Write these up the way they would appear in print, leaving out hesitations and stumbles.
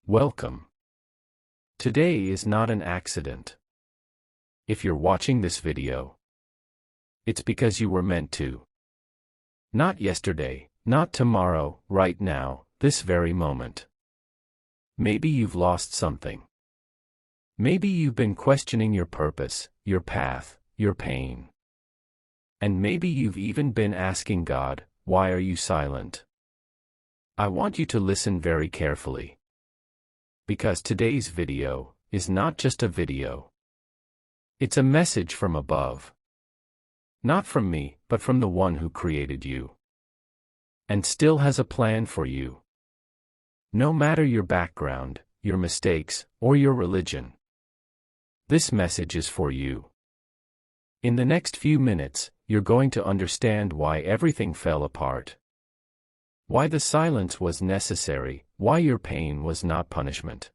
Welcome. Today is not an accident. If you're watching this video, it's because you were meant to. Not yesterday, not tomorrow, right now, this very moment. Maybe you've lost something. Maybe you've been questioning your purpose, your path, your pain. And maybe you've even been asking God, why are you silent? I want you to listen very carefully. Because today's video is not just a video. It's a message from above. Not from me, but from the one who created you. And still has a plan for you. No matter your background, your mistakes, or your religion. This message is for you. In the next few minutes, you're going to understand why everything fell apart. Why the silence was necessary, why your pain was not punishment.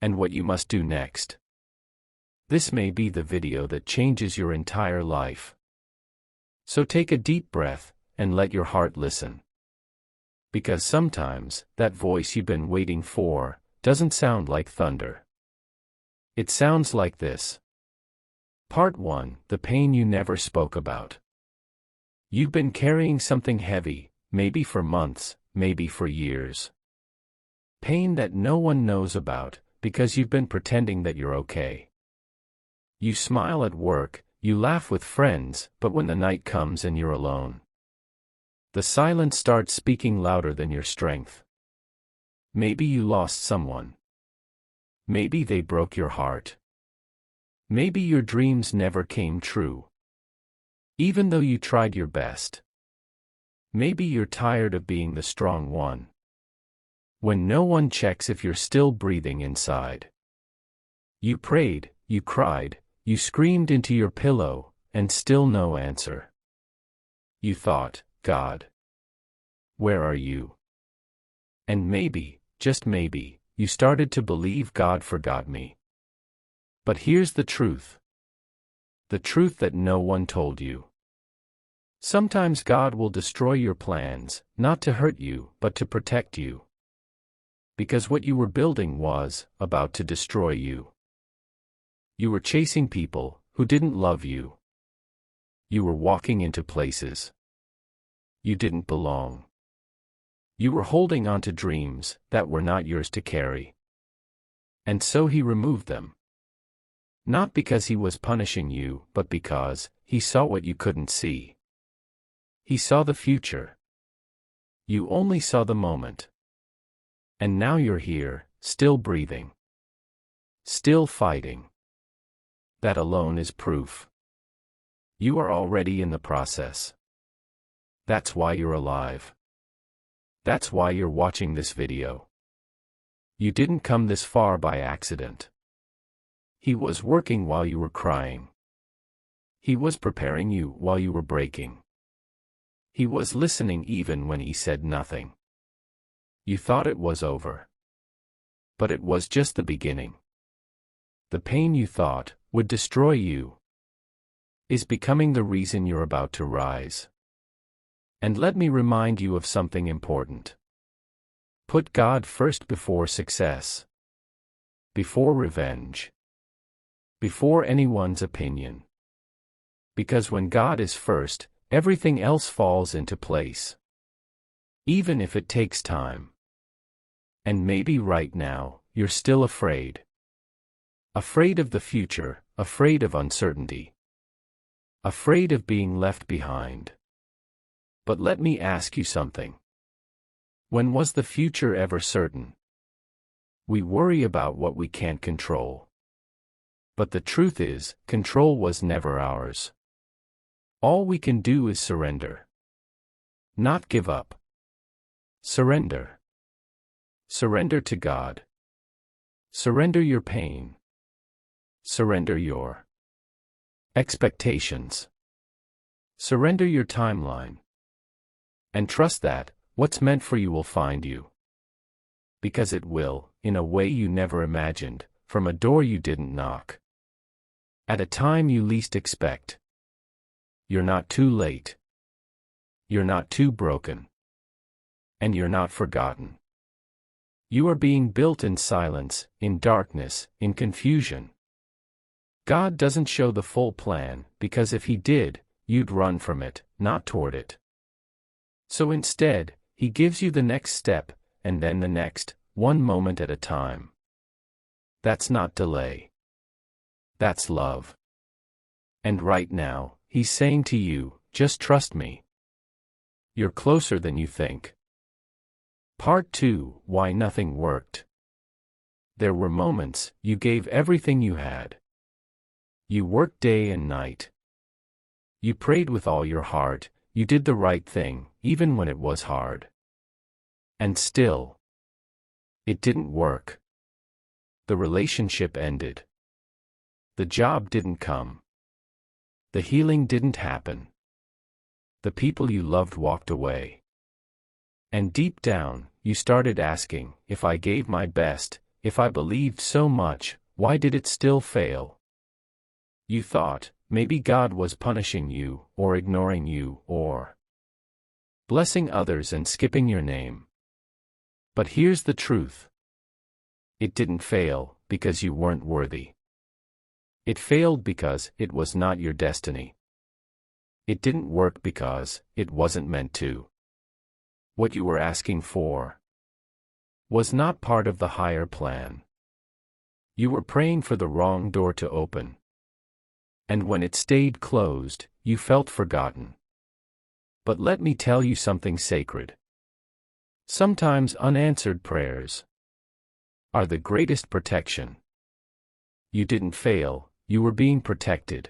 And what you must do next. This may be the video that changes your entire life. So take a deep breath, and let your heart listen. Because sometimes, that voice you've been waiting for, doesn't sound like thunder. It sounds like this. Part 1, the pain you never spoke about. You've been carrying something heavy, maybe for months, maybe for years. Pain that no one knows about, because you've been pretending that you're okay. You smile at work, you laugh with friends, but when the night comes and you're alone, the silence starts speaking louder than your strength. Maybe you lost someone. Maybe they broke your heart. Maybe your dreams never came true. Even though you tried your best. Maybe you're tired of being the strong one. When no one checks if you're still breathing inside. You prayed, you cried, you screamed into your pillow, and still no answer. You thought, God, where are you? And maybe, just maybe, you started to believe God forgot me. But here's the truth. The truth that no one told you. Sometimes God will destroy your plans, not to hurt you, but to protect you. Because what you were building was about to destroy you. You were chasing people who didn't love you. You were walking into places you didn't belong. You were holding on to dreams that were not yours to carry. And so He removed them. Not because He was punishing you, but because He saw what you couldn't see. He saw the future. You only saw the moment. And now you're here, still breathing. Still fighting. That alone is proof. You are already in the process. That's why you're alive. That's why you're watching this video. You didn't come this far by accident. He was working while you were crying. He was preparing you while you were breaking. He was listening even when He said nothing. You thought it was over. But it was just the beginning. The pain you thought would destroy you is becoming the reason you're about to rise. And let me remind you of something important. Put God first before success. Before revenge. Before anyone's opinion. Because when God is first, everything else falls into place. Even if it takes time. And maybe right now, you're still afraid. Afraid of the future, afraid of uncertainty. Afraid of being left behind. But let me ask you something. When was the future ever certain? We worry about what we can't control. But the truth is, control was never ours. All we can do is surrender. Not give up. Surrender. Surrender to God. Surrender your pain. Surrender your expectations. Surrender your timeline. And trust that, what's meant for you will find you. Because it will, in a way you never imagined, from a door you didn't knock. At a time you least expect. You're not too late. You're not too broken. And you're not forgotten. You are being built in silence, in darkness, in confusion. God doesn't show the full plan, because if He did, you'd run from it, not toward it. So instead, He gives you the next step, and then the next, one moment at a time. That's not delay. That's love. And right now, He's saying to you, just trust me. You're closer than you think. Part 2: Why Nothing Worked. There were moments you gave everything you had. You worked day and night. You prayed with all your heart, you did the right thing, even when it was hard. And still, it didn't work. The relationship ended. The job didn't come. The healing didn't happen. The people you loved walked away. And deep down, you started asking, if I gave my best, if I believed so much, why did it still fail? You thought, maybe God was punishing you, or ignoring you, or blessing others and skipping your name. But here's the truth. It didn't fail, because you weren't worthy. It failed because it was not your destiny. It didn't work because it wasn't meant to. What you were asking for was not part of the higher plan. You were praying for the wrong door to open. And when it stayed closed, you felt forgotten. But let me tell you something sacred. Sometimes unanswered prayers are the greatest protection. You didn't fail, you were being protected.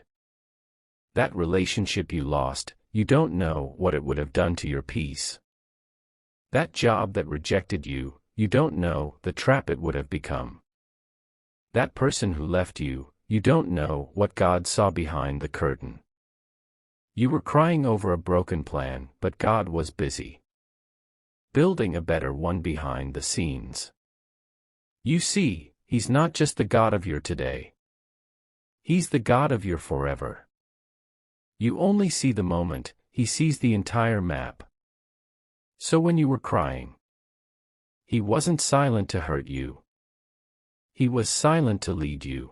That relationship you lost, you don't know what it would have done to your peace. That job that rejected you, you don't know the trap it would have become. That person who left you, you don't know what God saw behind the curtain. You were crying over a broken plan, but God was busy building a better one behind the scenes. You see, He's not just the God of your today. He's the God of your forever. You only see the moment, He sees the entire map. So when you were crying, He wasn't silent to hurt you. He was silent to lead you.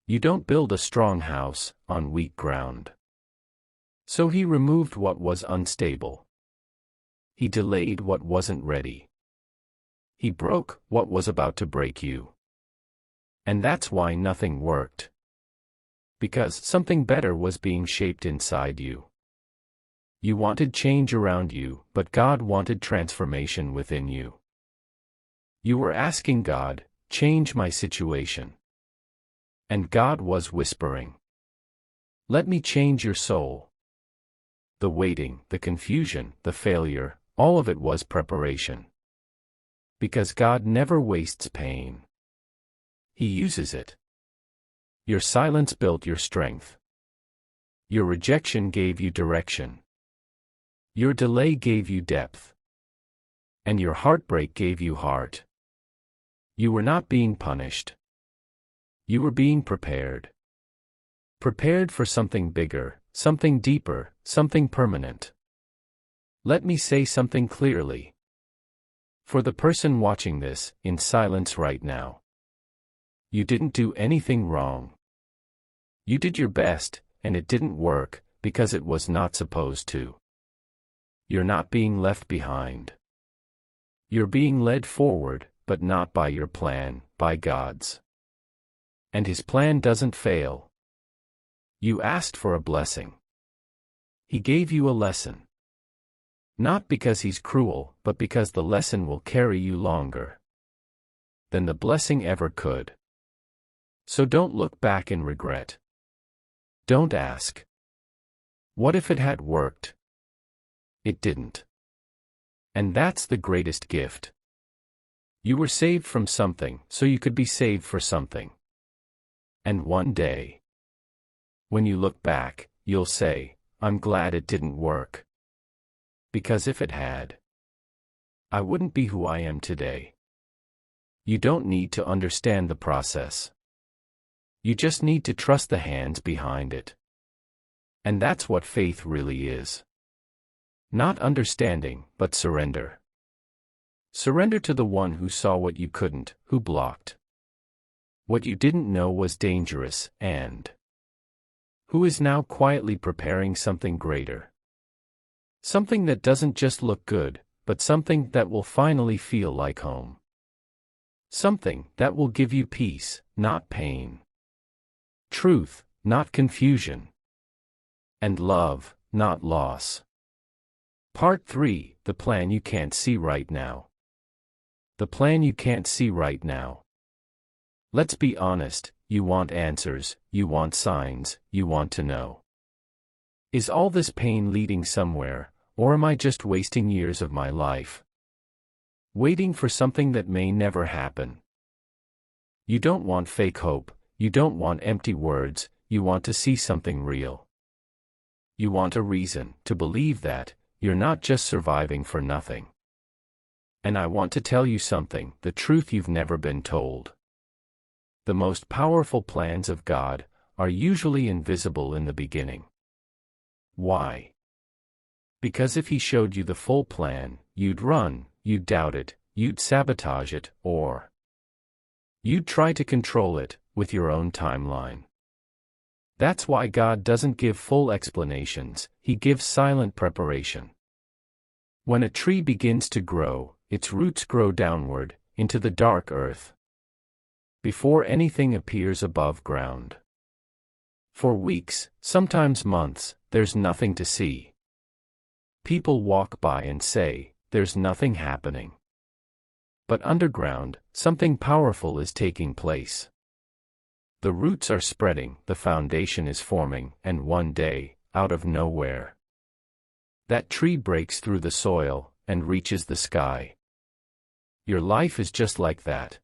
You don't build a strong house on weak ground. So He removed what was unstable. He delayed what wasn't ready. He broke what was about to break you. And that's why nothing worked. Because something better was being shaped inside you. You wanted change around you, but God wanted transformation within you. You were asking God, change my situation. And God was whispering, let me change your soul. The waiting, the confusion, the failure, all of it was preparation. Because God never wastes pain. He uses it. Your silence built your strength. Your rejection gave you direction. Your delay gave you depth. And your heartbreak gave you heart. You were not being punished. You were being prepared. Prepared for something bigger, something deeper, something permanent. Let me say something clearly. For the person watching this, in silence right now. You didn't do anything wrong. You did your best, and it didn't work, because it was not supposed to. You're not being left behind. You're being led forward, but not by your plan, by God's. And His plan doesn't fail. You asked for a blessing. He gave you a lesson. Not because He's cruel, but because the lesson will carry you longer than the blessing ever could. So don't look back in regret. Don't ask, what if it had worked? It didn't. And that's the greatest gift. You were saved from something, so you could be saved for something. And one day, when you look back, you'll say, I'm glad it didn't work. Because if it had, I wouldn't be who I am today. You don't need to understand the process. You just need to trust the hands behind it. And that's what faith really is. Not understanding, but surrender. Surrender to the one who saw what you couldn't, who blocked what you didn't know was dangerous, and who is now quietly preparing something greater. Something that doesn't just look good, but something that will finally feel like home. Something that will give you peace, not pain. Truth, not confusion. And love, not loss. Part 3, the plan you can't see right now. The plan you can't see right now. Let's be honest, you want answers, you want signs, you want to know. Is all this pain leading somewhere, or am I just wasting years of my life? Waiting for something that may never happen. You don't want fake hope, you don't want empty words, you want to see something real. You want a reason to believe that you're not just surviving for nothing. And I want to tell you something, the truth you've never been told. The most powerful plans of God are usually invisible in the beginning. Why? Because if He showed you the full plan, you'd run, you'd doubt it, you'd sabotage it, or you'd try to control it with your own timeline. That's why God doesn't give full explanations, He gives silent preparation. When a tree begins to grow, its roots grow downward, into the dark earth, before anything appears above ground. For weeks, sometimes months, there's nothing to see. People walk by and say, there's nothing happening. But underground, something powerful is taking place. The roots are spreading, the foundation is forming, and one day, out of nowhere, that tree breaks through the soil and reaches the sky. Your life is just like that.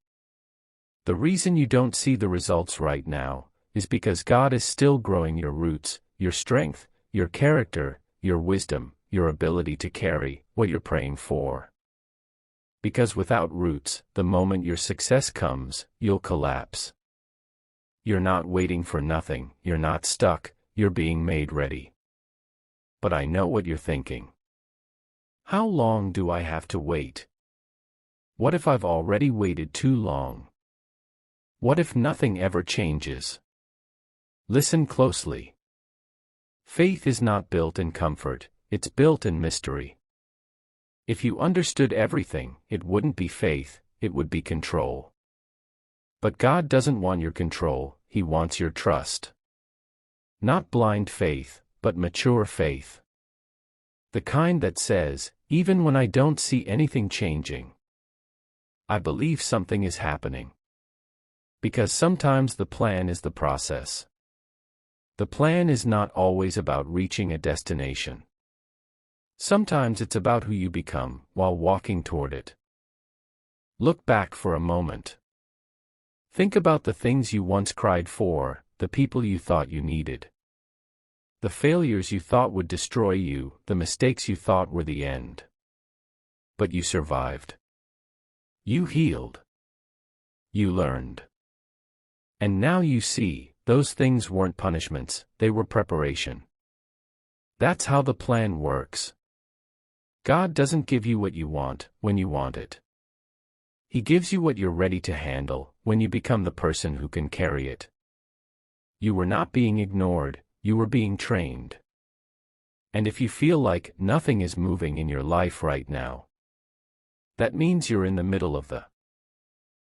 The reason you don't see the results right now is because God is still growing your roots, your strength, your character, your wisdom, your ability to carry what you're praying for. Because without roots, the moment your success comes, you'll collapse. You're not waiting for nothing, you're not stuck, you're being made ready. But I know what you're thinking. How long do I have to wait? What if I've already waited too long? What if nothing ever changes? Listen closely. Faith is not built in comfort, it's built in mystery. If you understood everything, it wouldn't be faith, it would be control. But God doesn't want your control, He wants your trust. Not blind faith, but mature faith. The kind that says, even when I don't see anything changing, I believe something is happening. Because sometimes the plan is the process. The plan is not always about reaching a destination. Sometimes it's about who you become while walking toward it. Look back for a moment. Think about the things you once cried for, the people you thought you needed. The failures you thought would destroy you, the mistakes you thought were the end. But you survived. You healed. You learned. And now you see, those things weren't punishments, they were preparation. That's how the plan works. God doesn't give you what you want, when you want it. He gives you what you're ready to handle, when you become the person who can carry it. You were not being ignored, you were being trained. And if you feel like nothing is moving in your life right now, that means you're in the middle of the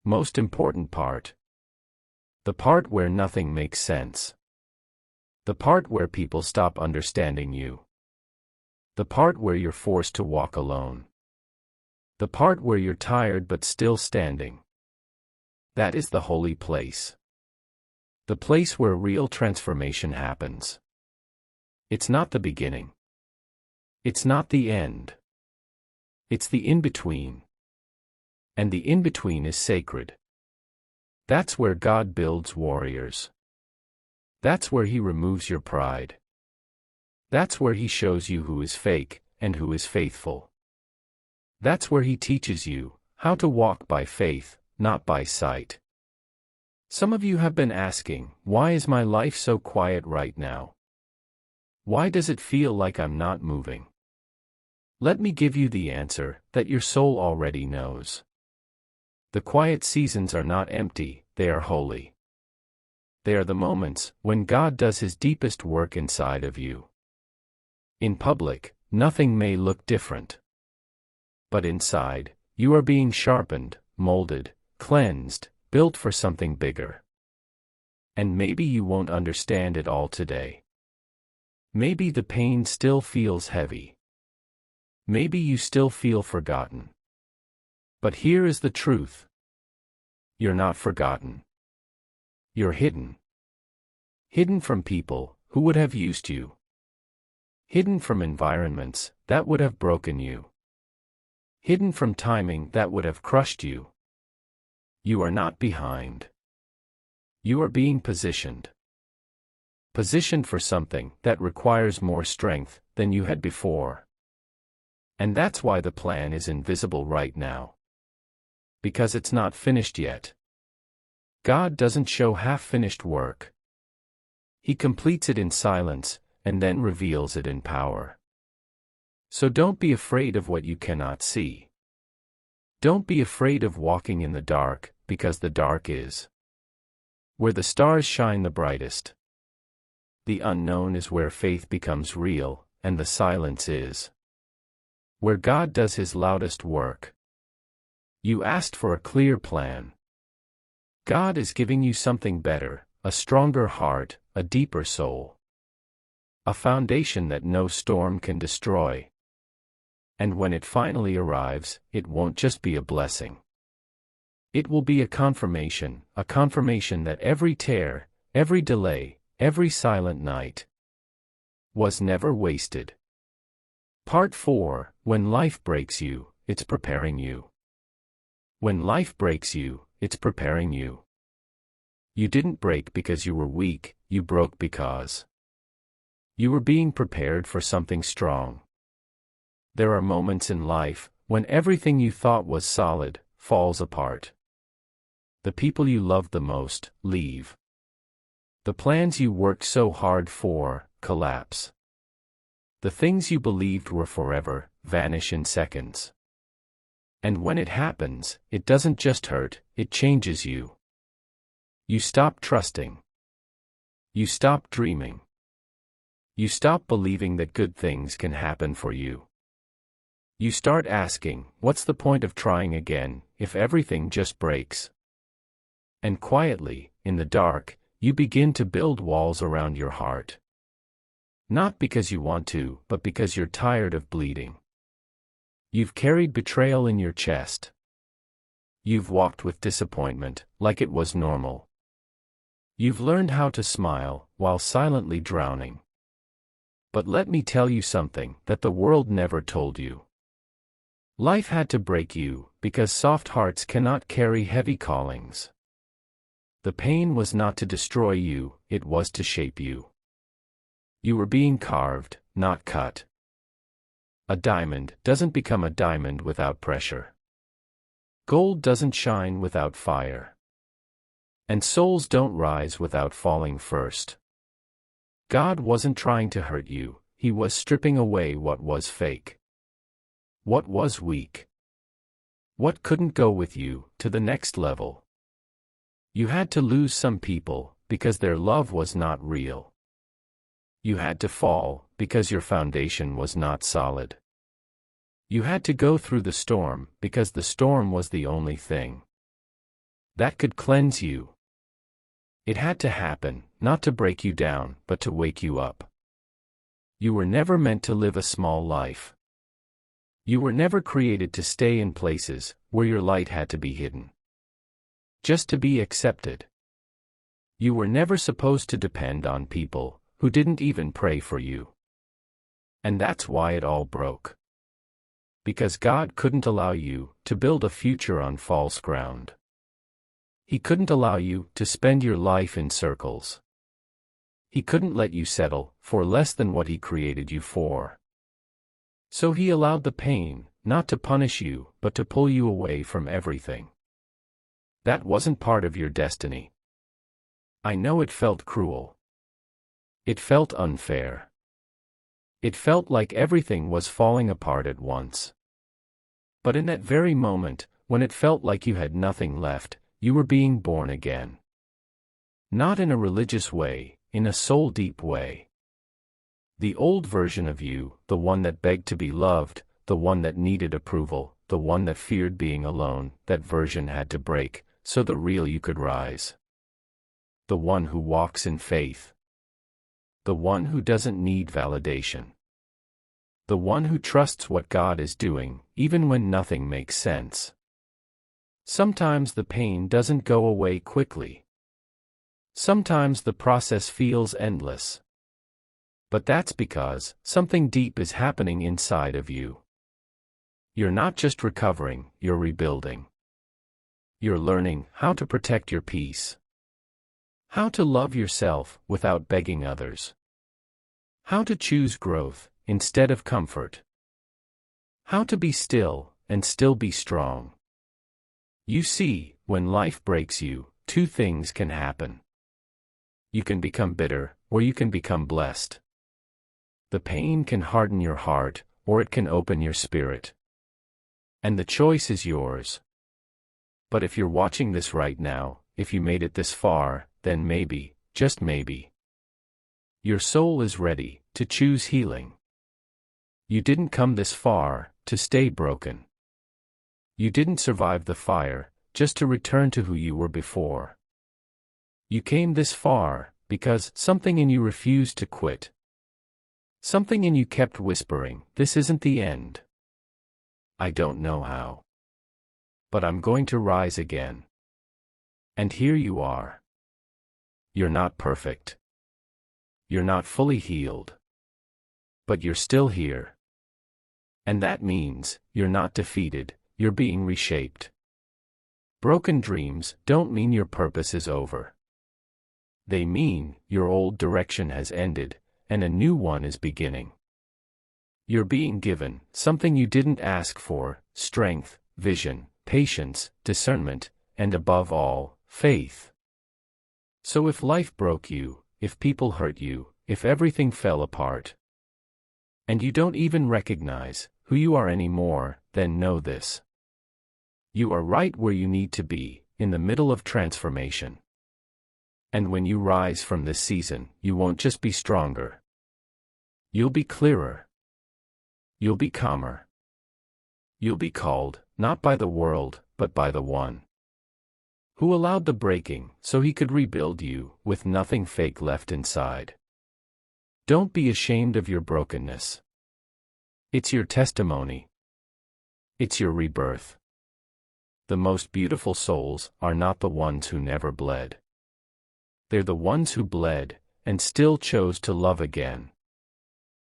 most important part. The part where nothing makes sense. The part where people stop understanding you. The part where you're forced to walk alone. The part where you're tired but still standing. That is the holy place. The place where real transformation happens. It's not the beginning. It's not the end. It's the in-between. And the in-between is sacred. That's where God builds warriors. That's where He removes your pride. That's where He shows you who is fake and who is faithful. That's where He teaches you how to walk by faith, not by sight. Some of you have been asking, why is my life so quiet right now? Why does it feel like I'm not moving? Let me give you the answer that your soul already knows. The quiet seasons are not empty, they are holy. They are the moments when God does His deepest work inside of you. In public, nothing may look different. But inside, you are being sharpened, molded, cleansed, built for something bigger. And maybe you won't understand it all today. Maybe the pain still feels heavy. Maybe you still feel forgotten. But here is the truth. You're not forgotten. You're hidden. Hidden from people who would have used you. Hidden from environments that would have broken you. Hidden from timing that would have crushed you. You are not behind. You are being positioned. Positioned for something that requires more strength than you had before. And that's why the plan is invisible right now. Because it's not finished yet. God doesn't show half-finished work. He completes it in silence, and then reveals it in power. So don't be afraid of what you cannot see. Don't be afraid of walking in the dark, because the dark is where the stars shine the brightest. The unknown is where faith becomes real, and the silence is where God does His loudest work. You asked for a clear plan. God is giving you something better, a stronger heart, a deeper soul. A foundation that no storm can destroy. And when it finally arrives, it won't just be a blessing. It will be a confirmation that every tear, every delay, every silent night was never wasted. Part 4, When life breaks you, it's preparing you. When life breaks you, it's preparing you. You didn't break because you were weak, you broke because you were being prepared for something strong. There are moments in life when everything you thought was solid falls apart. The people you loved the most leave. The plans you worked so hard for collapse. The things you believed were forever vanish in seconds. And when it happens, it doesn't just hurt, it changes you. You stop trusting. You stop dreaming. You stop believing that good things can happen for you. You start asking, what's the point of trying again, if everything just breaks? And quietly, in the dark, you begin to build walls around your heart. Not because you want to, but because you're tired of bleeding. You've carried betrayal in your chest. You've walked with disappointment, like it was normal. You've learned how to smile, while silently drowning. But let me tell you something that the world never told you. Life had to break you, because soft hearts cannot carry heavy callings. The pain was not to destroy you, it was to shape you. You were being carved, not cut. A diamond doesn't become a diamond without pressure. Gold doesn't shine without fire. And souls don't rise without falling first. God wasn't trying to hurt you, He was stripping away what was fake. What was weak? What couldn't go with you to the next level? You had to lose some people because their love was not real. You had to fall because your foundation was not solid. You had to go through the storm because the storm was the only thing that could cleanse you. It had to happen, not to break you down, but to wake you up. You were never meant to live a small life. You were never created to stay in places where your light had to be hidden. Just to be accepted. You were never supposed to depend on people who didn't even pray for you. And that's why it all broke. Because God couldn't allow you to build a future on false ground. He couldn't allow you to spend your life in circles. He couldn't let you settle for less than what He created you for. So He allowed the pain, not to punish you, but to pull you away from everything that wasn't part of your destiny. I know it felt cruel. It felt unfair. It felt like everything was falling apart at once. But in that very moment, when it felt like you had nothing left, you were being born again. Not in a religious way, in a soul-deep way. The old version of you, the one that begged to be loved, the one that needed approval, the one that feared being alone, that version had to break, so the real you could rise. The one who walks in faith. The one who doesn't need validation. The one who trusts what God is doing, even when nothing makes sense. Sometimes the pain doesn't go away quickly. Sometimes the process feels endless. But that's because something deep is happening inside of you. You're not just recovering, you're rebuilding. You're learning how to protect your peace. How to love yourself without begging others. How to choose growth instead of comfort. How to be still and still be strong. You see, when life breaks you, two things can happen. You can become bitter, or you can become blessed. The pain can harden your heart, or it can open your spirit. And the choice is yours. But if you're watching this right now, if you made it this far, then maybe, just maybe, your soul is ready to choose healing. You didn't come this far to stay broken. You didn't survive the fire just to return to who you were before. You came this far because something in you refused to quit. Something in you kept whispering, "This isn't the end. I don't know how. But I'm going to rise again." And here you are. You're not perfect. You're not fully healed. But you're still here. And that means you're not defeated, you're being reshaped. Broken dreams don't mean your purpose is over. They mean your old direction has ended, and a new one is beginning. You're being given something you didn't ask for: strength, vision, patience, discernment, and above all, faith. So if life broke you, if people hurt you, if everything fell apart, and you don't even recognize who you are anymore, then know this. You are right where you need to be, in the middle of transformation. And when you rise from this season, you won't just be stronger. You'll be clearer. You'll be calmer. You'll be called, not by the world, but by the one who allowed the breaking so he could rebuild you with nothing fake left inside. Don't be ashamed of your brokenness. It's your testimony. It's your rebirth. The most beautiful souls are not the ones who never bled. They're the ones who bled and still chose to love again.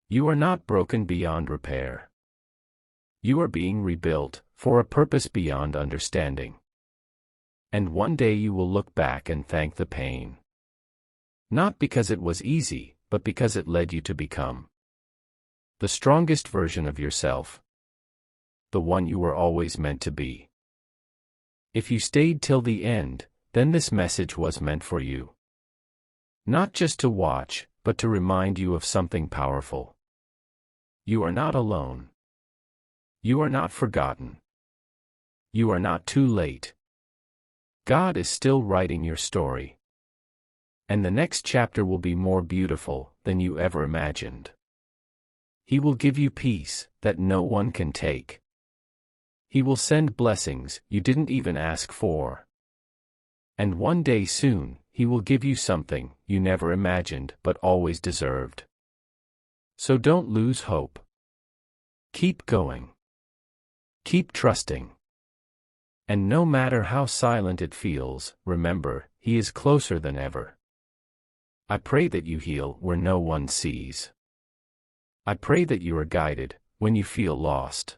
You are not broken beyond repair. You are being rebuilt for a purpose beyond understanding. And one day you will look back and thank the pain. Not because it was easy, but because it led you to become the strongest version of yourself. The one you were always meant to be. If you stayed till the end, then this message was meant for you. Not just to watch, but to remind you of something powerful. You are not alone. You are not forgotten. You are not too late. God is still writing your story. And the next chapter will be more beautiful than you ever imagined. He will give you peace that no one can take. He will send blessings you didn't even ask for. And one day soon, He will give you something you never imagined but always deserved. So don't lose hope. Keep going. Keep trusting. And no matter how silent it feels, remember, He is closer than ever. I pray that you heal where no one sees. I pray that you are guided when you feel lost.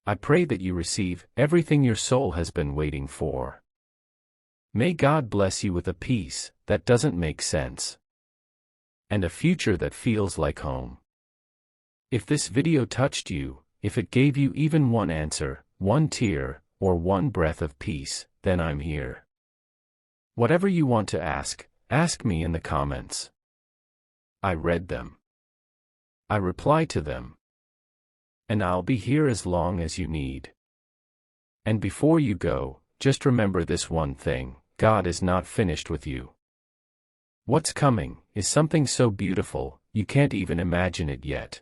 I pray that you receive everything your soul has been waiting for. May God bless you with a peace that doesn't make sense. And a future that feels like home. If this video touched you, if it gave you even one answer, one tear, or one breath of peace, then I'm here. Whatever you want to ask me in the comments. I read them. I reply to them. And I'll be here as long as you need. And before you go, just remember this one thing: God is not finished with you. What's coming is something so beautiful, you can't even imagine it yet.